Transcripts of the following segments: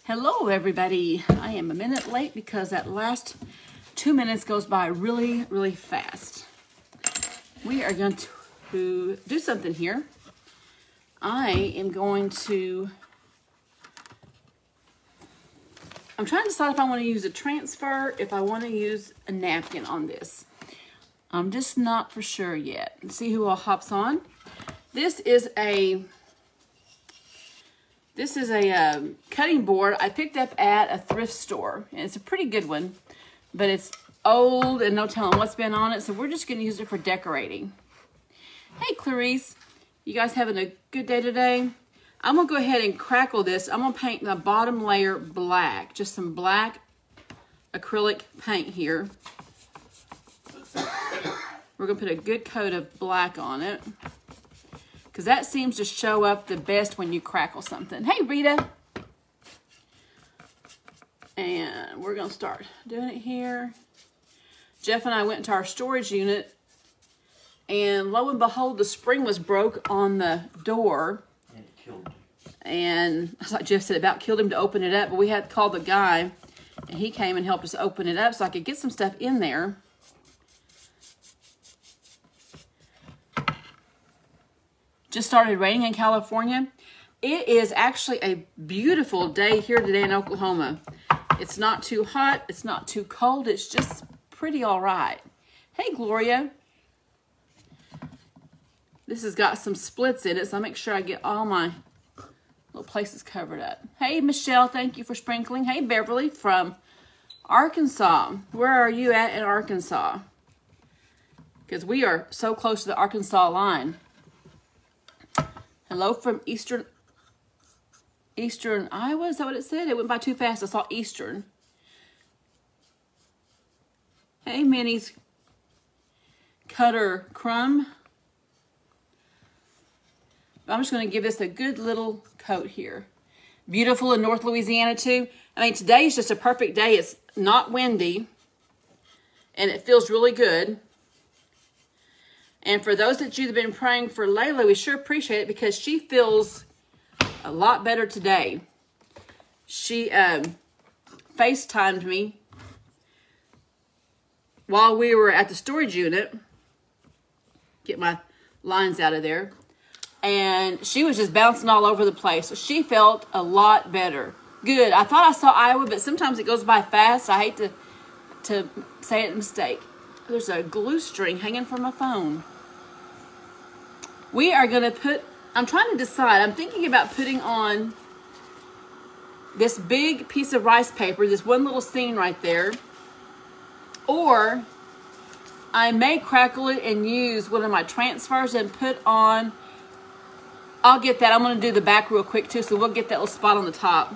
Hello everybody. I am a minute late because that last 2 minutes goes by really, really fast. We are going to do something here. I'm trying to decide if I want to use a transfer, if I want to use a napkin on this. I'm just not for sure yet. Let's see who all hops on. This is a cutting board I picked up at a thrift store. And it's a pretty good one, but it's old and no telling what's been on it. So we're just going to use it for decorating. Hey, Clarice. You guys having a good day today? I'm going to go ahead and crackle this. I'm going to paint the bottom layer black. Just some black acrylic paint here. We're going to put a good coat of black on it, because that seems to show up the best when you crackle something. Hey, Rita. And we're going to start doing it here. Jeff and I went to our storage unit, and lo and behold, the spring was broke on the door. And it killed him. And like Jeff said, about killed him to open it up. But we had to call the guy, and he came and helped us open it up so I could get some stuff in there. Just started raining in California. It is actually a beautiful day here today in Oklahoma. It's not too hot. It's not too cold. It's just pretty all right. Hey, Gloria. This has got some splits in it, so I'll make sure I get all my little places covered up. Hey, Michelle. Thank you for sprinkling. Hey, Beverly from Arkansas. Where are you at in Arkansas? Because we are so close to the Arkansas line. Hello from Eastern Iowa, is that what it said? It went by too fast. I saw Eastern. Hey, Minnie's Cutter Crumb. I'm just going to give this a good little coat here. Beautiful in North Louisiana too. I mean, today is just a perfect day. It's not windy, and it feels really good. And for those that you've been praying for Layla, we sure appreciate it, because she feels a lot better today. She FaceTimed me while we were at the storage unit. Get my lines out of there. And she was just bouncing all over the place. So she felt a lot better. Good. I thought I saw Iowa, but sometimes it goes by fast. I hate to say it a mistake. There's a glue string hanging from my phone. We are going to put, I'm trying to decide. I'm thinking about putting on this big piece of rice paper, this one little scene right there. Or I may crackle it and use one of my transfers and put on, I'll get that. I'm going to do the back real quick too, so we'll get that little spot on the top.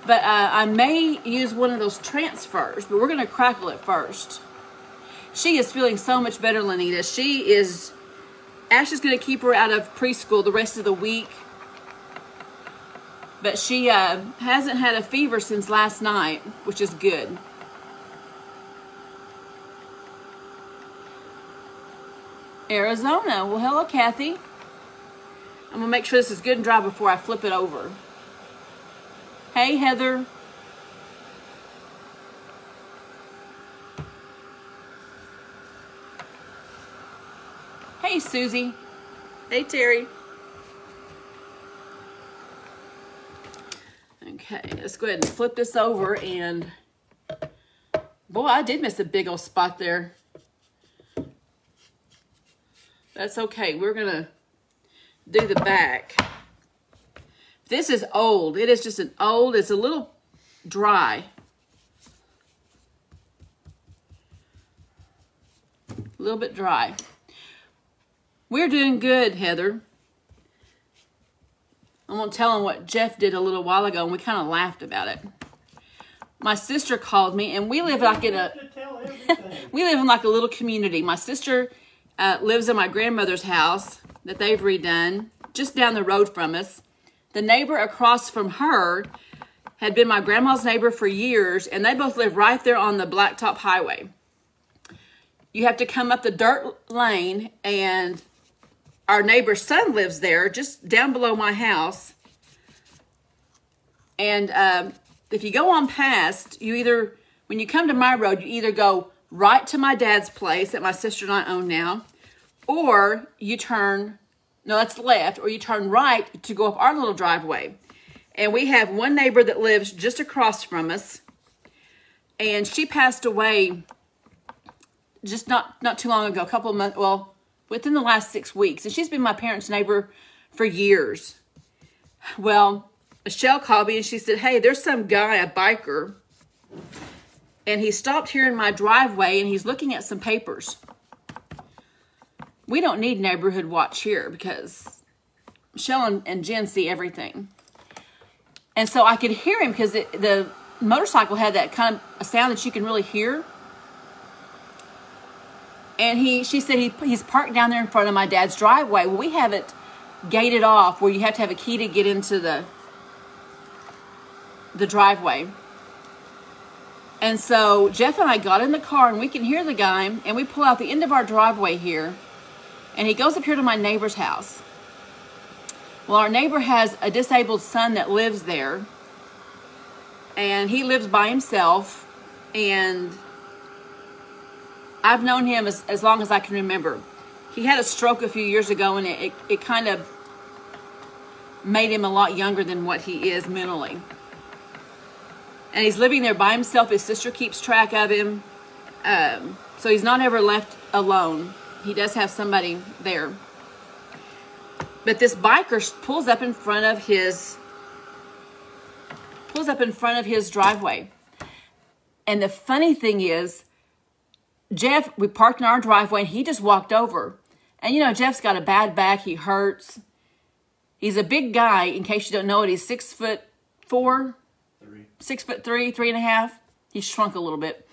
But I may use one of those transfers, but we're going to crackle it first. She is feeling so much better, Lenita. Ash is going to keep her out of preschool the rest of the week. But she hasn't had a fever since last night, which is good. Arizona. Well, hello, Kathy. I'm going to make sure this is good and dry before I flip it over. Hey, Heather. Hey, Susie. Hey, Terry. Okay, let's go ahead and flip this over. And boy, I did miss a big old spot there. That's okay. We're going to do the back. This is old. It is just an old, it's a little dry. A little bit dry. We're doing good, Heather. I'm going to tell them what Jeff did a little while ago, and we kind of laughed about it. My sister called me, and we live like in a we live in like a little community. My sister lives in my grandmother's house that they've redone just down the road from us. The neighbor across from her had been my grandma's neighbor for years, and they both live right there on the Blacktop Highway. You have to come up the dirt lane, and our neighbor's son lives there, just down below my house. And if you go on past, when you come to my road, you either go right to my dad's place that my sister and I own now, or you turn, no, that's left, or you turn right to go up our little driveway. And we have one neighbor that lives just across from us, and she passed away just not too long ago, a couple of months, well, within the last 6 weeks. And she's been my parents' neighbor for years. Well, Michelle called me and she said, hey, there's some guy, a biker, and he stopped here in my driveway and he's looking at some papers. We don't need neighborhood watch here because Michelle and Jen see everything. And so I could hear him because the motorcycle had that kind of a sound that you can really hear. And she said he's parked down there in front of my dad's driveway. Well, we have it gated off where you have to have a key to get into the driveway. And so Jeff and I got in the car and we can hear the guy, and we pull out the end of our driveway here, and he goes up here to my neighbor's house. Well, our neighbor has a disabled son that lives there, and he lives by himself, and I've known him as long as I can remember. He had a stroke a few years ago, and it kind of made him a lot younger than what he is mentally. And he's living there by himself. His sister keeps track of him. So he's not ever left alone. He does have somebody there. But this biker pulls up in front of his driveway. And the funny thing is, Jeff, we parked in our driveway and he just walked over. And you know, Jeff's got a bad back. He hurts. He's a big guy. In case you don't know it, he's 6'4", 6'3", 3.5. He's shrunk a little bit.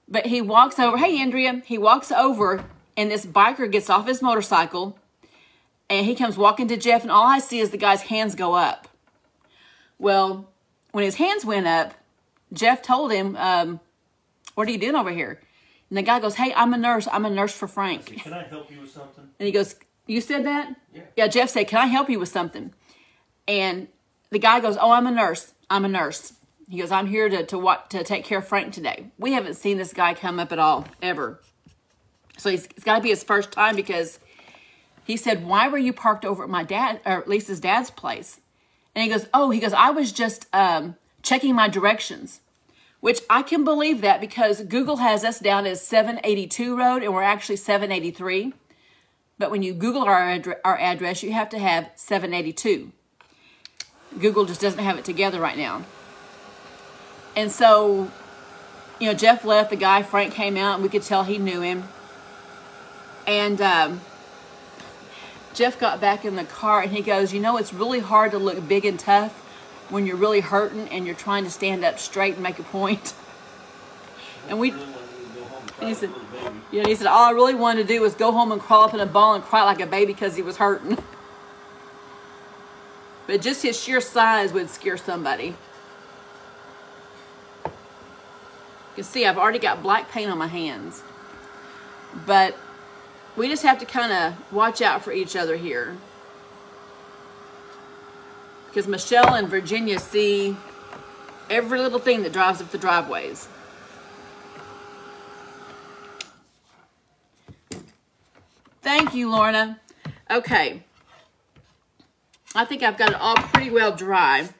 But he walks over. Hey, Andrea. He walks over, and this biker gets off his motorcycle, and he comes walking to Jeff, and all I see is the guy's hands go up. Well, when his hands went up, Jeff told him, what are you doing over here? And the guy goes, hey, I'm a nurse. I'm a nurse for Frank. Said, can I help you with something? And he goes, you said that? Yeah. Yeah, Jeff said, can I help you with something? And the guy goes, oh, I'm a nurse. I'm a nurse. He goes, I'm here to take care of Frank today. We haven't seen this guy come up at all, ever. So it's got to be his first time, because he said, why were you parked over at my dad, or Lisa's dad's place? And he goes, I was just checking my directions. Which I can believe that, because Google has us down as 782 Road, and we're actually 783. But when you Google our address, you have to have 782. Google just doesn't have it together right now. And so, you know, Jeff left. The guy, Frank, came out, and we could tell he knew him. And Jeff got back in the car, and he goes, you know, it's really hard to look big and tough when you're really hurting and you're trying to stand up straight and make a point. And he said, all I really wanted to do was go home and crawl up in a ball and cry like a baby because he was hurting. But just his sheer size would scare somebody. You can see I've already got black paint on my hands. But we just have to kind of watch out for each other here. Because Michelle and Virginia see every little thing that drives up the driveways. Thank you, Lorna. Okay. I think I've got it all pretty well dry.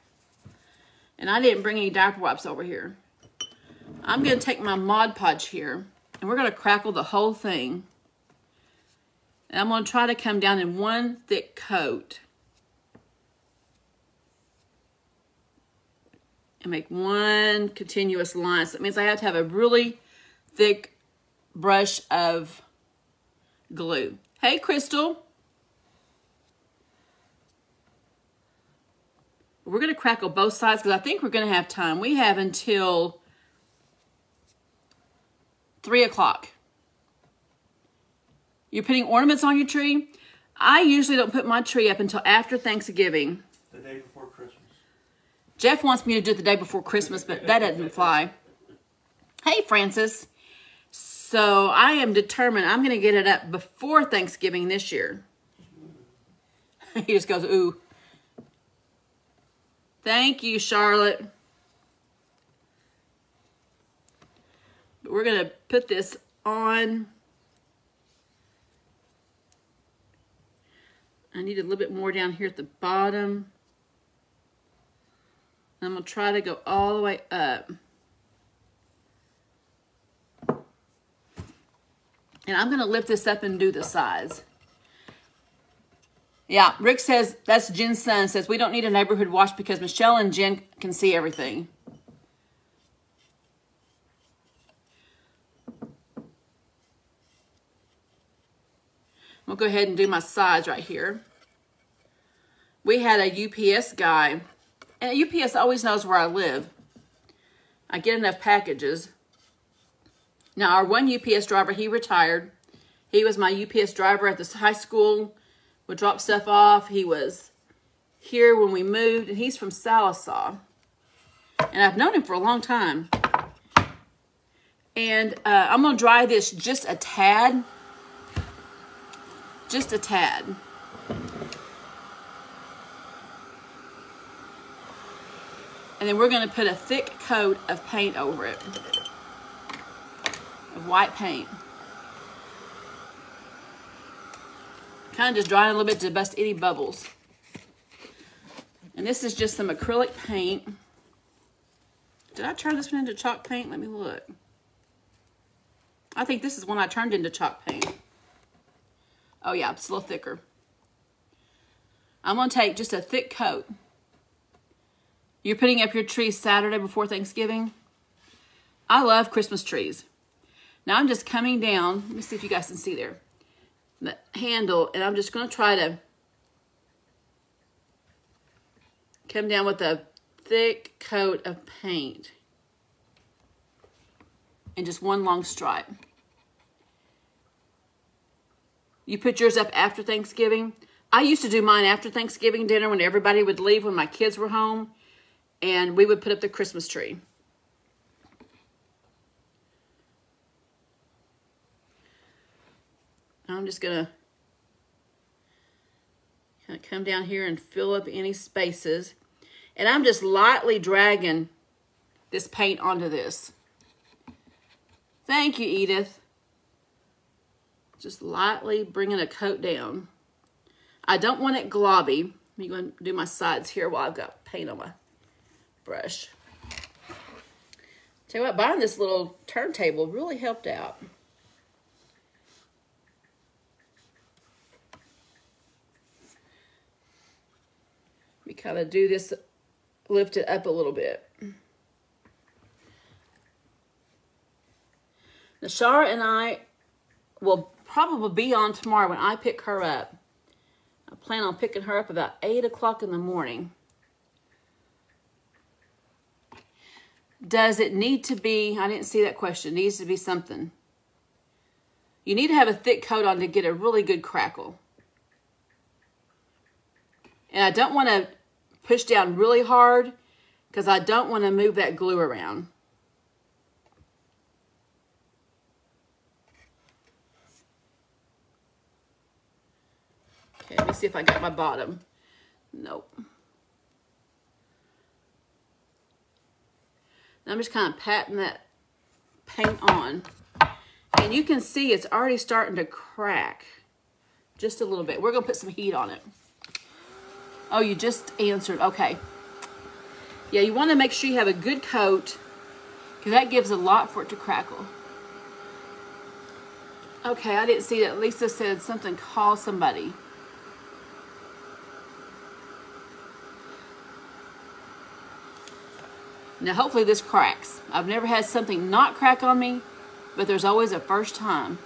And I didn't bring any diaper wipes over here. I'm going to take my Mod Podge here, and we're going to crackle the whole thing. And I'm going to try to come down in one thick coat. And make one continuous line. So it means I have to have a really thick brush of glue. Hey, Crystal. We're going to crackle both sides because I think we're going to have time. We have until 3 o'clock. You're putting ornaments on your tree? I usually don't put my tree up until after Thanksgiving. The day before Christmas. Jeff wants me to do it the day before Christmas, but that doesn't fly. Hey, Francis. So I am determined I'm going to get it up before Thanksgiving this year. He just goes, ooh. Thank you, Charlotte. We're going to put this on. I need a little bit more down here at the bottom. I'm going to try to go all the way up. And I'm going to lift this up and do the sides. Yeah, Rick says, that's Jen's son, says, we don't need a neighborhood watch because Michelle and Jen can see everything. I'm going to go ahead and do my sides right here. We had a UPS guy, and UPS always knows where I live. I get enough packages. Now, our one UPS driver, he retired. He was my UPS driver at this high school, would drop stuff off. He was here when we moved, and he's from Salisaw. And I've known him for a long time. And I'm going to dry this just a tad. Just a tad. And then we're going to put a thick coat of paint over it. Of white paint. Kind of just drying a little bit to bust any bubbles. And this is just some acrylic paint. Did I turn this one into chalk paint? Let me look. I think this is one I turned into chalk paint. Oh yeah, it's a little thicker. I'm going to take just a thick coat. You're putting up your tree Saturday before Thanksgiving? I love Christmas trees. Now I'm just coming down. Let me see if you guys can see there. The handle, and I'm just going to try to come down with a thick coat of paint. And just one long stripe. You put yours up after Thanksgiving. I used to do mine after Thanksgiving dinner when everybody would leave when my kids were home. And we would put up the Christmas tree. I'm just going to kind of come down here and fill up any spaces. And I'm just lightly dragging this paint onto this. Thank you, Edith. Just lightly bringing a coat down. I don't want it globby. Let me go and do my sides here while I've got paint on my brush. Tell you what, buying this little turntable really helped out. We kind of do this, lift it up a little bit. Nashara and I will probably be on tomorrow when I pick her up. I plan on picking her up about 8 o'clock in the morning. Does it need to be, I didn't see that question, needs to be something. You need to have a thick coat on to get a really good crackle. And I don't want to push down really hard because I don't want to move that glue around. Okay, let me see if I got my bottom. Nope. I'm just kind of patting that paint on. And you can see it's already starting to crack. Just a little bit. We're going to put some heat on it. Oh, you just answered. Okay. Yeah, you want to make sure you have a good coat because that gives a lot for it to crackle. Okay, I didn't see that. Lisa said something, call somebody. Now, hopefully this cracks. I've never had something not crack on me, but there's always a first time.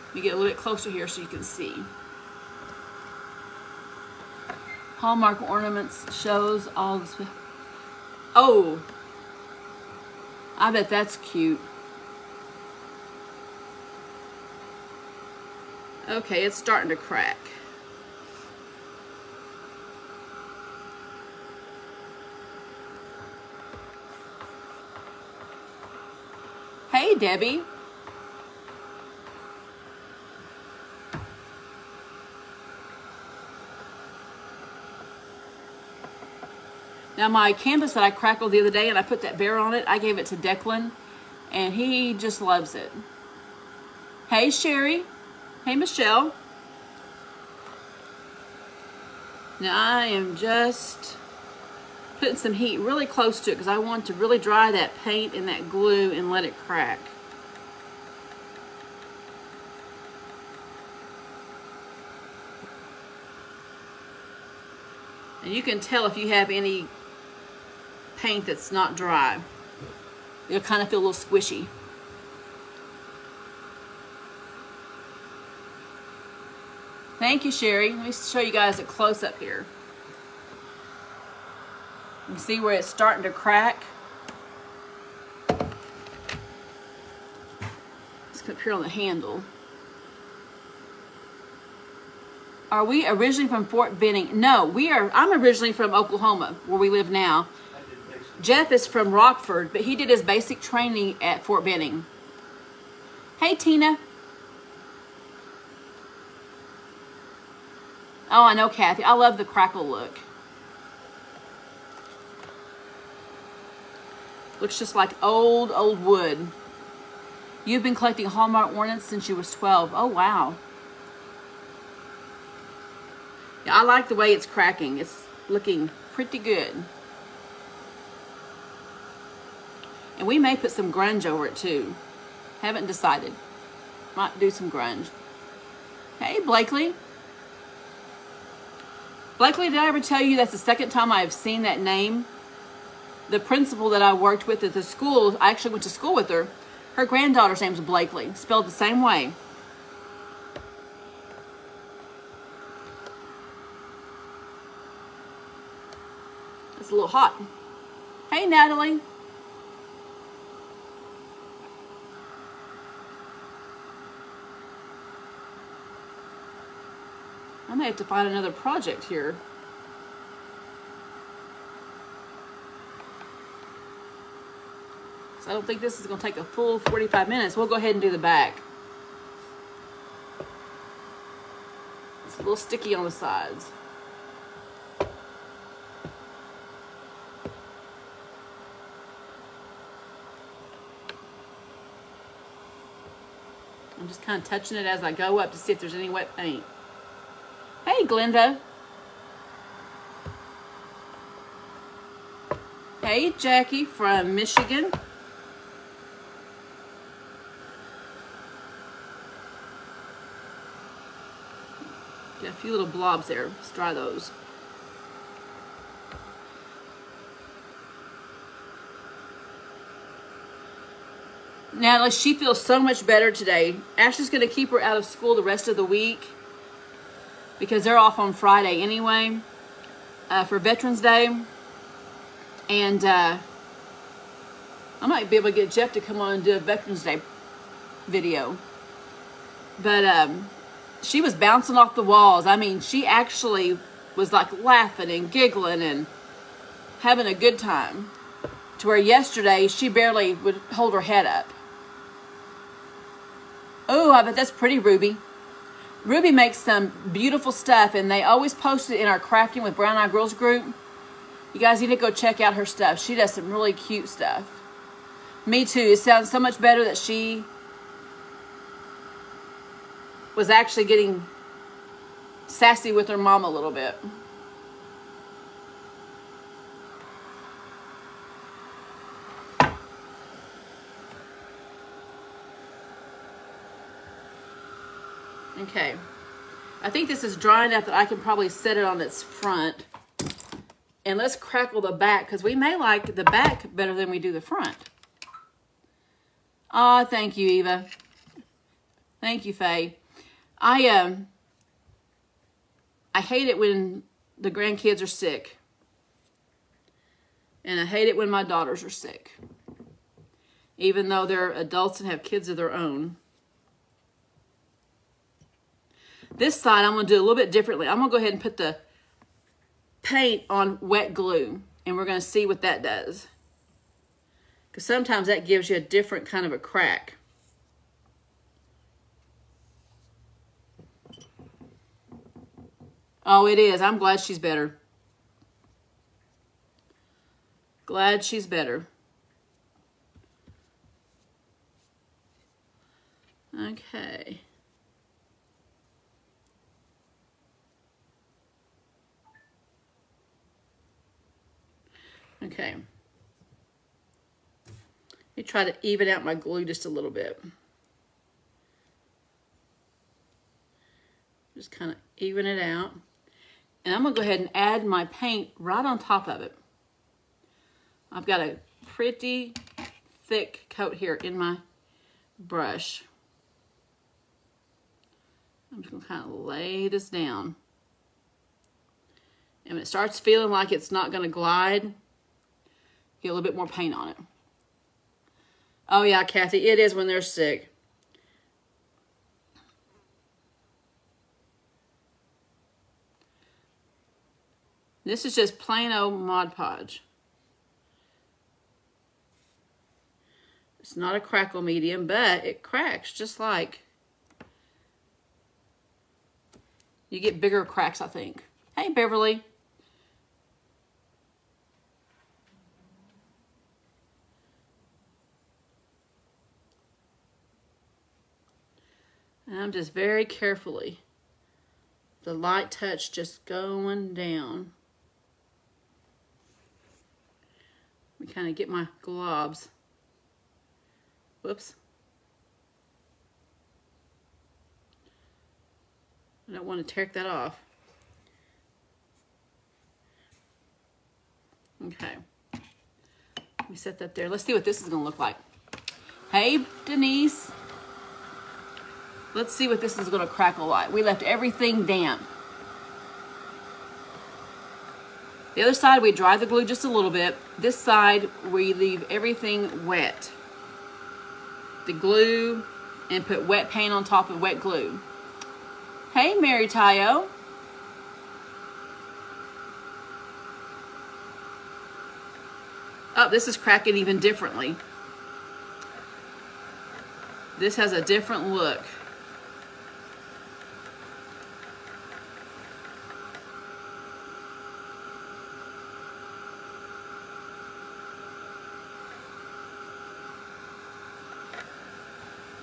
Let me get a little bit closer here so you can see. Hallmark ornaments shows all this. Oh, I bet that's cute. Okay, it's starting to crack. Hey, Debbie. Now my canvas that I crackled the other day and I put that bear on it, I gave it to Declan and he just loves it. Hey Sherry. Hey Michelle. Now I am just putting some heat really close to it because I want to really dry that paint and that glue and let it crack. And you can tell if you have any paint that's not dry. It'll kind of feel a little squishy. Thank you, Sherry. Let me show you guys a close-up here. You can see where it's starting to crack. Let's come up here on the handle. Are we originally from Fort Benning? No, I'm originally from Oklahoma, where we live now. Jeff is from Rockford, but he did his basic training at Fort Benning. Hey, Tina. Oh, I know, Kathy. I love the crackle look. Looks just like old wood. You've been collecting Hallmark ornaments since you was 12. Oh, wow. Yeah, I like the way it's cracking. It's looking pretty good. And we may put some grunge over it too. Haven't decided. Might do some grunge. Hey, Blakely. Blakely, did I ever tell you that's the second time I have seen that name? The principal that I worked with at the school, I actually went to school with her. Her granddaughter's name's Blakely, spelled the same way. It's a little hot. Hey, Natalie. I may have to find another project here. So I don't think this is going to take a full 45 minutes. We'll go ahead and do the back. It's a little sticky on the sides. I'm just kind of touching it as I go up to see if there's any wet paint. Hey, Glenda. Hey, Jackie from Michigan. Got a few little blobs there. Let's dry those. Natalie, she feels so much better today. Ashley's going to keep her out of school the rest of the week because they're off on Friday anyway for Veterans Day. And I might be able to get Jeff to come on and do a Veterans Day video. But she was bouncing off the walls. I mean, she actually was like laughing and giggling and having a good time. To where yesterday she barely would hold her head up. Oh, I bet that's pretty, Ruby. Ruby makes some beautiful stuff, and they always post it in our Crafting with Brown Eyed Girls group. You guys need to go check out her stuff. She does some really cute stuff. Me too. It sounds so much better that she was actually getting sassy with her mom a little bit. Okay, I think this is dry enough that I can probably set it on its front. And let's crackle the back because we may like the back better than we do the front. Ah, thank you, Eva. Thank you, Faye. I hate it when the grandkids are sick. And I hate it when my daughters are sick. Even though they're adults and have kids of their own. This side, I'm going to do a little bit differently. I'm going to go ahead and put the paint on wet glue. And we're going to see what that does. Because sometimes that gives you a different kind of a crack. Oh, it is. I'm glad she's better. Glad she's better. Okay. Okay. Let me try to even out my glue just a little bit. Just kind of even it out. And I'm going to go ahead and add my paint right on top of it. I've got a pretty thick coat here in my brush. I'm just going to kind of lay this down. And when it starts feeling like it's not going to glide, get a little bit more paint on it. Oh yeah, Kathy, it is when they're sick. This is just plain old Mod Podge. It's not a crackle medium, but it cracks just like... You get bigger cracks, I think. Hey, Beverly. And I'm just very carefully, the light touch just going down. Let me kind of get my globs. Whoops. I don't want to tear that off. Okay. Let me set that there. Let's see what this is going to look like. Hey, Denise. Let's see what this is going to crackle like. We left everything damp. The other side, we dry the glue just a little bit. This side, we leave everything wet. The glue, and put wet paint on top of wet glue. Hey, Mary Tayo. Oh, this is cracking even differently. This has a different look.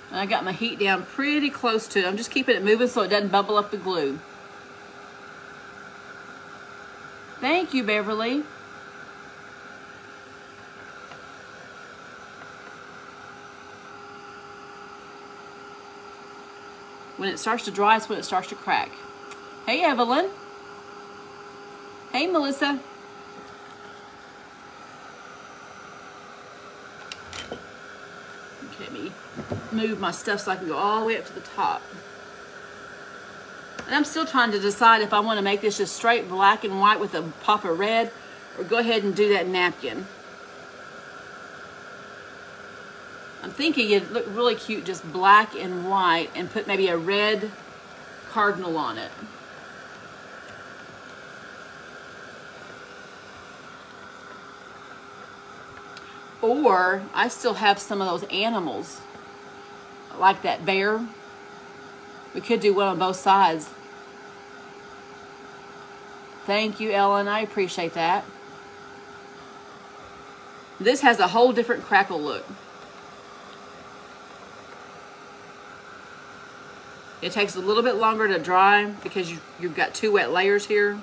And I got my heat down pretty close to it. I'm just keeping it moving so it doesn't bubble up the glue. Thank you, Beverly. When it starts to dry, it's when it starts to crack. Hey, Evelyn. Hey, Melissa. Okay, let me move my stuff so I can go all the way up to the top. And I'm still trying to decide if I want to make this just straight black and white with a pop of red, or go ahead and do that napkin. I'm thinking it'd look really cute just black and white and put maybe a red cardinal on it. Or I still have some of those animals, like that bear. We could do one on both sides. Thank you, Ellen. I appreciate that. This has a whole different crackle look. It takes a little bit longer to dry because you've got two wet layers here.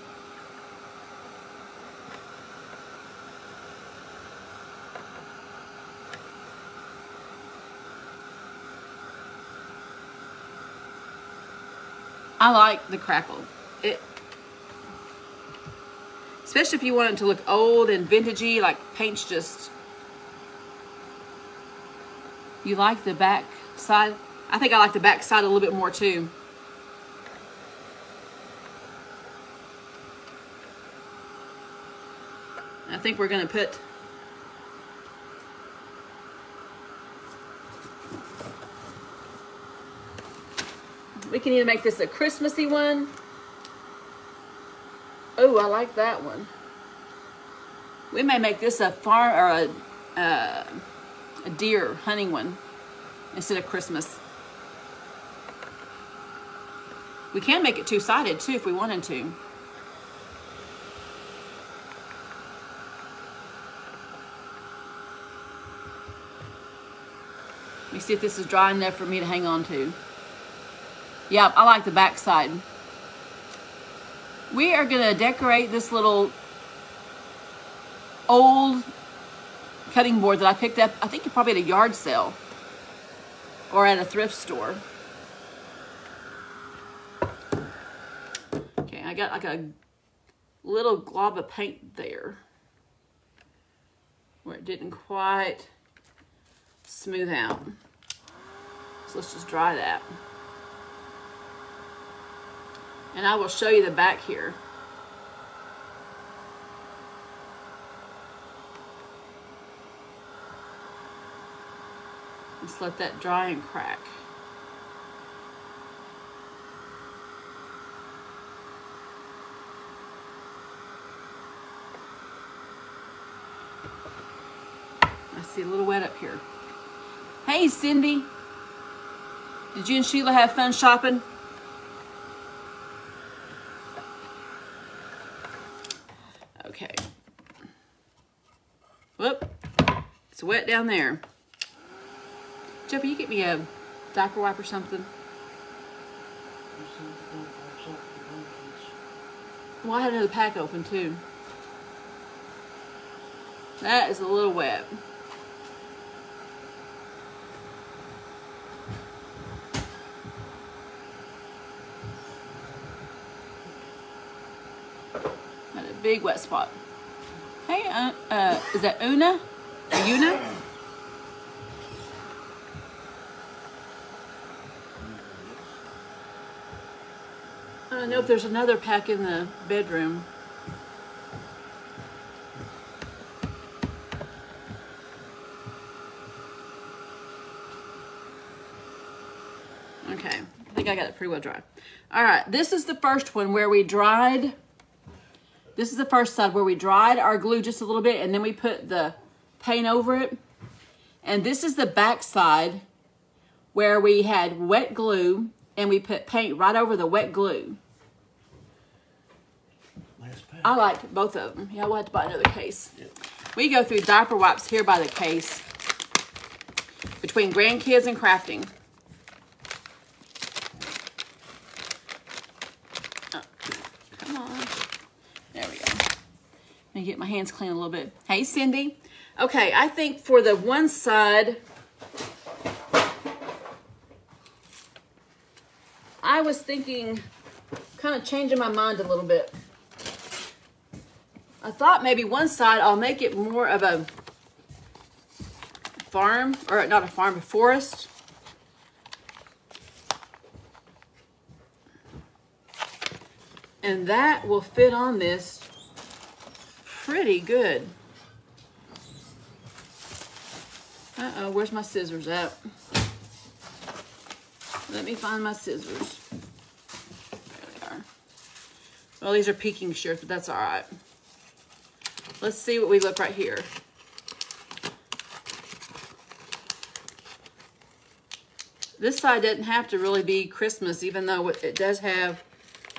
I like the crackle. Especially if you want it to look old and vintagey, like paint's just... You like the back side? I think I like the back side a little bit more too. I think we're going to put... We can either make this a Christmassy one. Oh, I like that one. We may make this a farm or a deer hunting one instead of Christmas. We can make it two-sided too if we wanted to. Let me see if this is dry enough for me to hang on to. Yeah, I like the back side. We are gonna decorate this little old cutting board that I picked up, I think probably at a yard sale or at a thrift store. Okay, I got like a little glob of paint there where it didn't quite smooth out. So let's just dry that. And I will show you the back here. Just let that dry and crack. I see a little wet up here. Hey, Cindy. Did you and Sheila have fun shopping? Okay. Whoop. It's wet down there. Jeff, will you get me a diaper wipe or something? Well, I had another pack open too. That is a little wet. Got a big wet spot. Hey, is that Una? Una? I don't know if there's another pack in the bedroom. Okay, I think I got it pretty well dry. All right, this is the first one where we dried. This is the first side where we dried our glue just a little bit and then we put the paint over it. And this is the back side where we had wet glue and we put paint right over the wet glue. I like both of them. Yeah, we'll have to buy another case. Yep. We go through diaper wipes here by the case between grandkids and crafting. Oh, come on. There we go. Let me get my hands clean a little bit. Hey, Cindy. Okay, I think for the one side, I was thinking, kind of changing my mind a little bit. I thought maybe one side I'll make it more of a farm, or not a farm, a forest. And that will fit on this pretty good. Uh-oh, where's my scissors at? Let me find my scissors. There they are. Well, these are peeking shirts, but that's all right. Let's see what we look right here. This side doesn't have to really be Christmas, even though it does have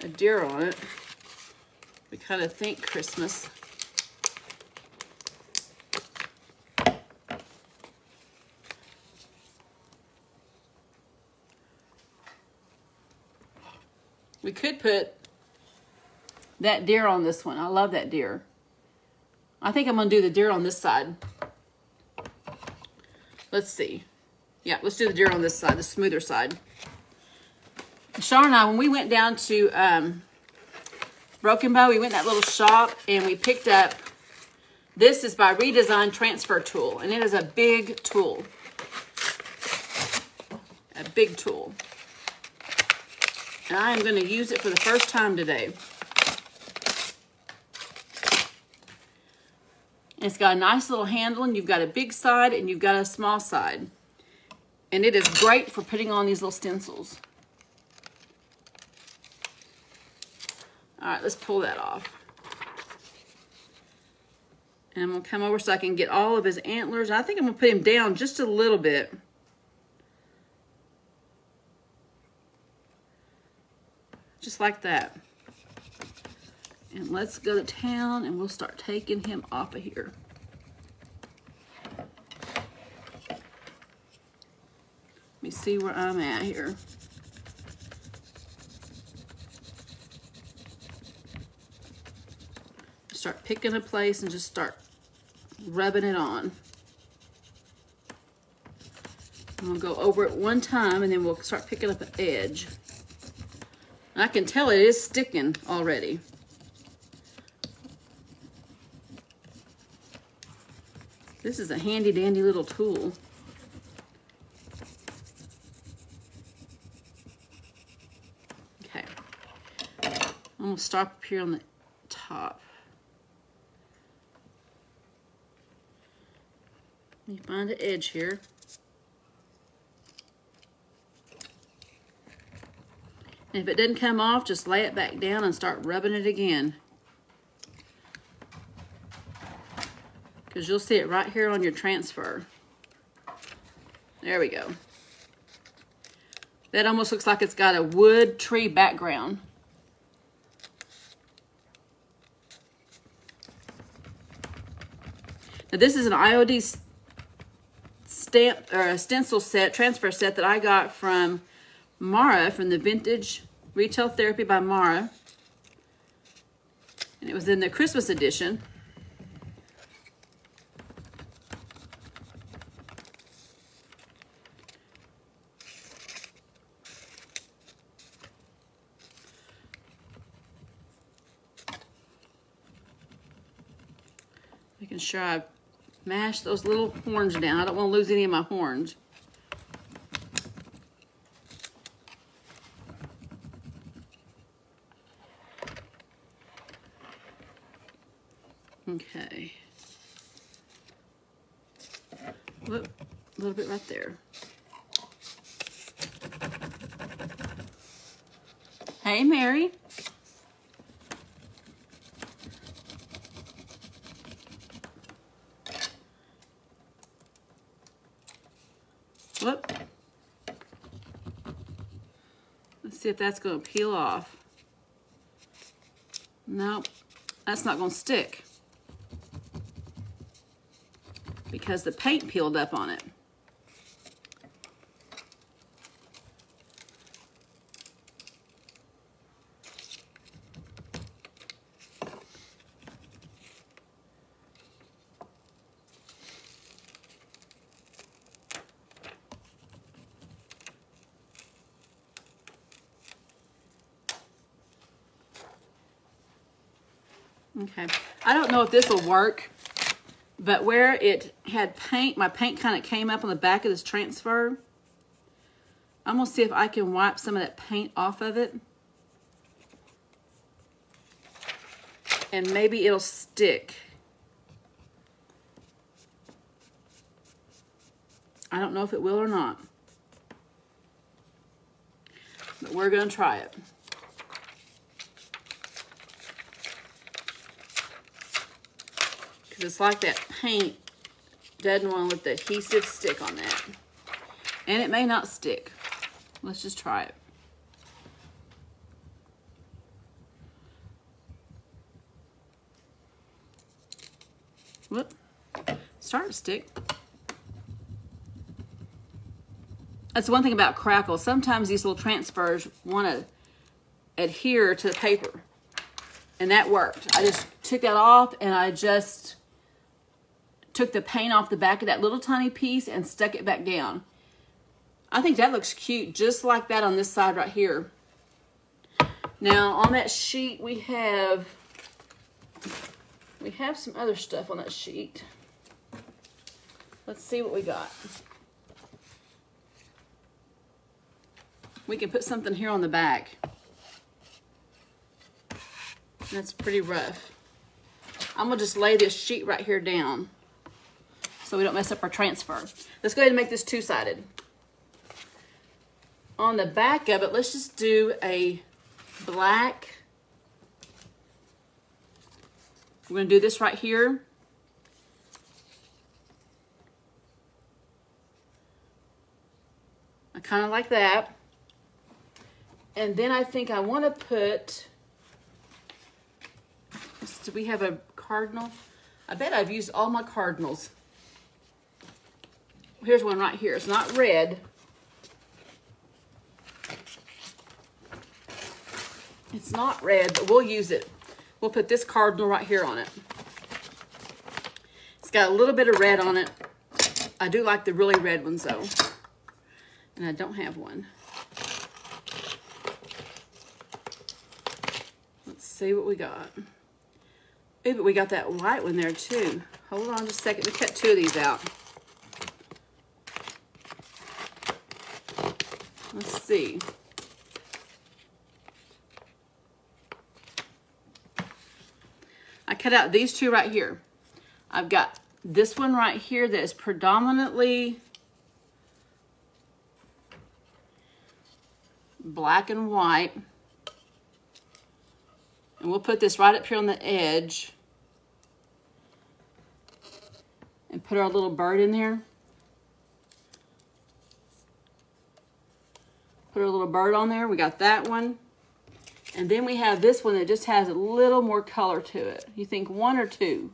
a deer on it. We kind of think Christmas. We could put that deer on this one. I love that deer. I think I'm going to do the deer on this side. Let's see. Yeah, let's do the deer on this side, the smoother side. Sean and I, when we went down to Broken Bow, we went in that little shop and we picked up, this is by IOD Transfer tool, and it is a big tool. A big tool. And I am going to use it for the first time today. It's got a nice little handle, and you've got a big side and you've got a small side. And it is great for putting on these little stencils. All right, let's pull that off. And I'm going to come over so I can get all of his antlers. I think I'm going to put him down just a little bit. Just like that. And let's go to town and we'll start taking him off of here. me see where I'm at here. Start picking a place and just start rubbing it on. I'm gonna go over it one time and then we'll start picking up an edge. And I can tell it is sticking already. This is a handy dandy little tool. Okay. I'm gonna stop up here on the top. You find an edge here. And if it didn't come off, just lay it back down and start rubbing it again. Because you'll see it right here on your transfer. There we go. That almost looks like it's got a wood tree background. Now this is an IOD stamp or a stencil set, transfer set that I got from Mara, from the Vintage Retail Therapy by Mara. And it was in the Christmas edition. Making sure I mash those little horns down. I don't want to lose any of my horns. Okay. Whoop, a little bit right there. Hey, Mary. Whoop. Let's see if that's going to peel off. Nope, that's not going to stick because the paint peeled up on it. Okay, I don't know if this will work, but where it had paint, my paint kind of came up on the back of this transfer. I'm gonna see if I can wipe some of that paint off of it. And maybe it'll stick. I don't know if it will or not, but we're gonna try it. It's like that paint doesn't want to let the adhesive stick on that. And it may not stick. Let's just try it. Whoop. Starting to stick. That's one thing about crackle. Sometimes these little transfers want to adhere to the paper. And that worked. I just took that off and I just took the paint off the back of that little tiny piece and stuck it back down. I think that looks cute, just like that on this side right here. Now on that sheet we have some other stuff on that sheet. Let's see what we got. We can put something here on the back. That's pretty rough. I'm gonna just lay this sheet right here down so we don't mess up our transfer. Let's go ahead and make this two-sided. On the back of it, let's just do a black. We're gonna do this right here. I kind of like that. And then I think I want to put, do we have a cardinal? I bet I've used all my cardinals. Here's one right here. It's not red. It's not red, but we'll use it. We'll put this cardinal right here on it. It's got a little bit of red on it. I do like the really red ones though. And I don't have one. Let's see what we got. Ooh, but we got that white one there too. Hold on just a second. We cut two of these out. Let's see. I cut out these two right here. I've got this one right here that is predominantly black and white. And we'll put this right up here on the edge. And put our little bird in there. Put our little bird on there. We got that one. And then we have this one that just has a little more color to it. You think one or two?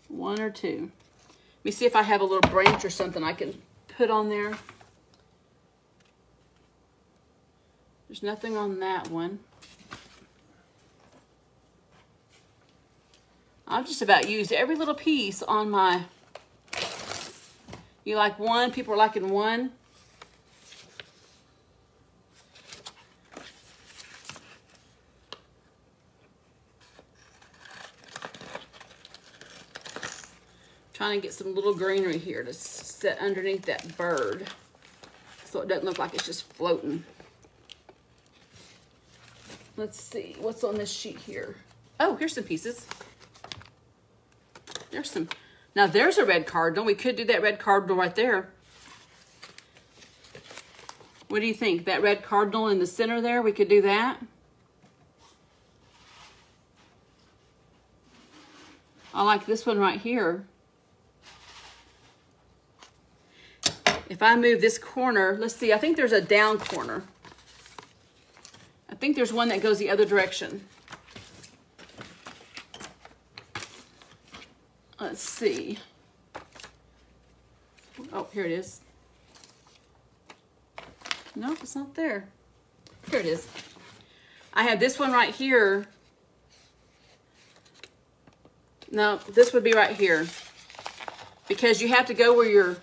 One or two. Let me see if I have a little branch or something I can put on there. There's nothing on that one. I've just about used every little piece on my... You like one? People are liking one. Trying to get some little greenery here to set underneath that bird so it doesn't look like it's just floating. Let's see what's on this sheet here. Oh, here's some pieces. There's some. Now there's a red cardinal. We could do that red cardinal right there. What do you think? That red cardinal in the center there, we could do that. I like this one right here. If I move this corner, let's see, I think there's a down corner. I think there's one that goes the other direction. Let's see. Oh, here it is. Nope, it's not there. Here it is. I have this one right here. No, this would be right here. Because you have to go where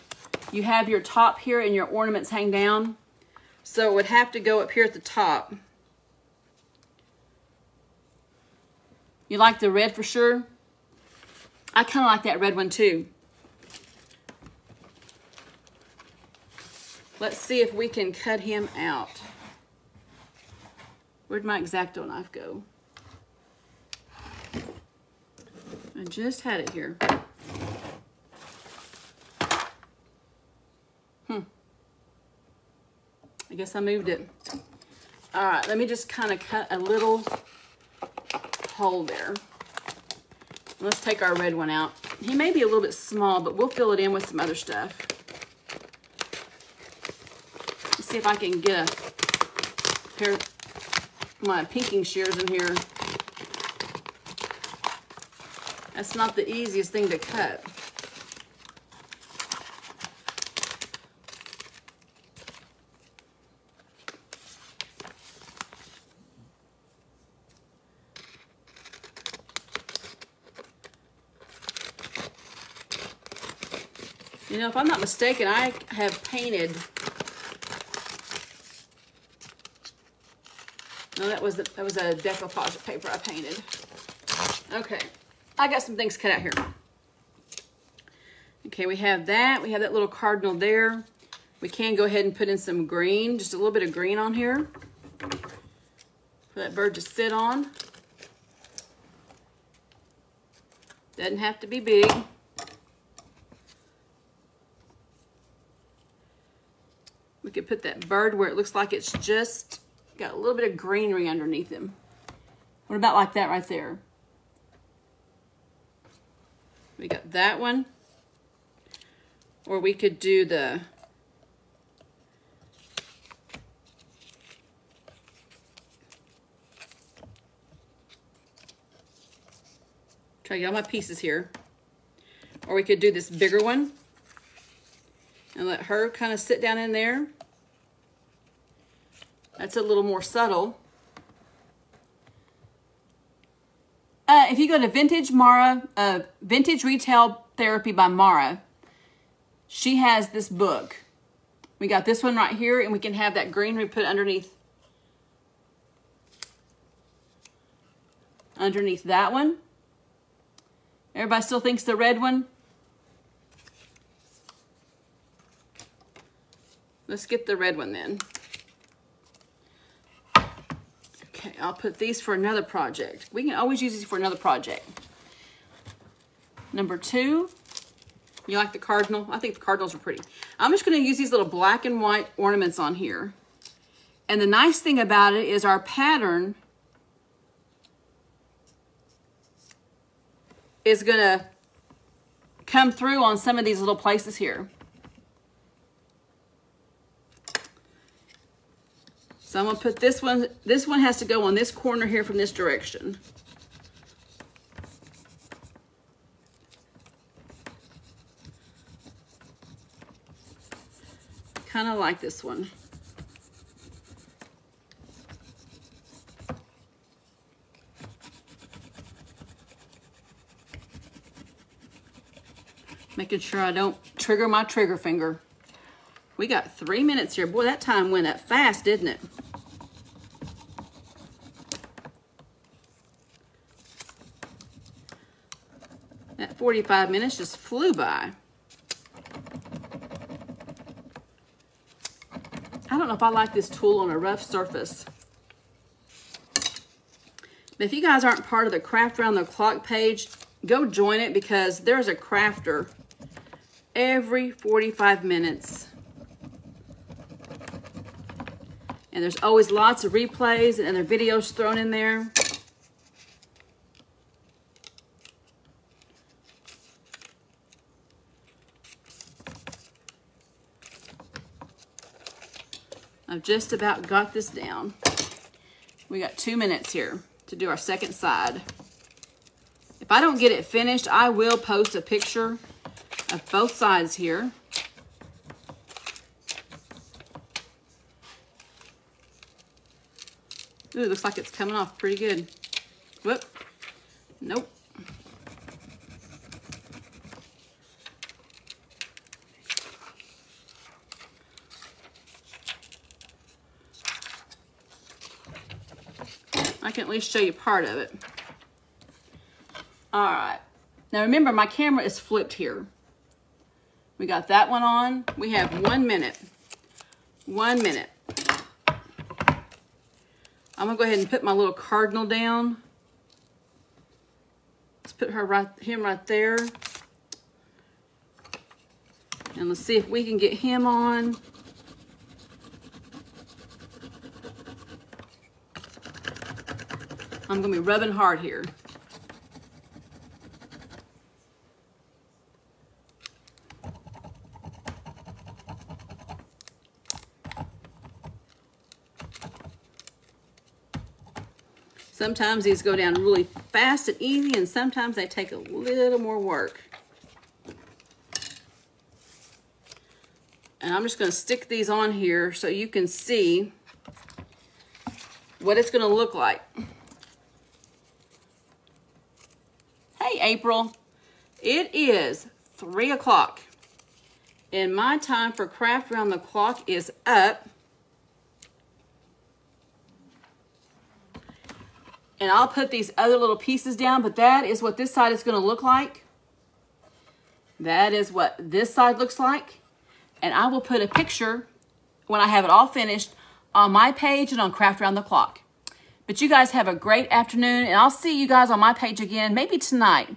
you have your top here and your ornaments hang down. So it would have to go up here at the top. You like the red for sure? I kind of like that red one too. Let's see if we can cut him out. Where'd my X-Acto knife go? I just had it here. I guess I moved it. All right, let me just kind of cut a little hole there. Let's take our red one out. He may be a little bit small, but we'll fill it in with some other stuff. Let's see if I can get a pair of my pinking shears in here. That's not the easiest thing to cut. You know, if I'm not mistaken, I have painted. No, that was a decoupage paper I painted. Okay, I got some things cut out here. Okay, we have that. We have that little cardinal there. We can go ahead and put in some green, just a little bit of green on here for that bird to sit on. Doesn't have to be big. We could put that bird where it looks like it's just got a little bit of greenery underneath him. What about like that right there? We got that one. Or we could do the... Try to get all my pieces here. Or we could do this bigger one. And let her kind of sit down in there. That's a little more subtle. If you go to Vintage Retail Therapy by Mara, she has this book. We got this one right here, and we can have that green we put underneath that one. Everybody still thinks the red one? Let's get the red one then. Okay, I'll put these for another project. We can always use these for another project. Number 2. You like the cardinal? I think the cardinals are pretty. I'm just going to use these little black and white ornaments on here. And the nice thing about it is our pattern is going to come through on some of these little places here. So I'm going to put this one has to go on this corner here from this direction. Kind of like this one. Making sure I don't trigger my trigger finger. We got 3 minutes here. Boy, that time went up fast, didn't it? That 45 minutes just flew by. I don't know if I like this tool on a rough surface. But if you guys aren't part of the Craft Around the Clock page, go join it, because there's a crafter every 45 minutes. And there's always lots of replays and other videos thrown in there. I've just about got this down. We got 2 minutes here to do our second side. If I don't get it finished, I will post a picture of both sides here. Ooh, looks like it's coming off pretty good. Whoop. Nope. I can at least show you part of it. All right. Now remember, my camera is flipped here. We got that one on. We have 1 minute. 1 minute. I'm gonna go ahead and put my little cardinal down. Let's put him right there. And let's see if we can get him on. I'm gonna be rubbing hard here. Sometimes these go down really fast and easy, and sometimes they take a little more work. And I'm just going to stick these on here so you can see what it's going to look like. Hey, April. It is 3 o'clock. And my time for Craft Around the Clock is up. And I'll put these other little pieces down, but that is what this side is going to look like. That is what this side looks like. And I will put a picture when I have it all finished on my page and on Craft Around the Clock. But you guys have a great afternoon, and I'll see you guys on my page again, maybe tonight.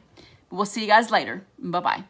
We'll see you guys later. Bye-bye.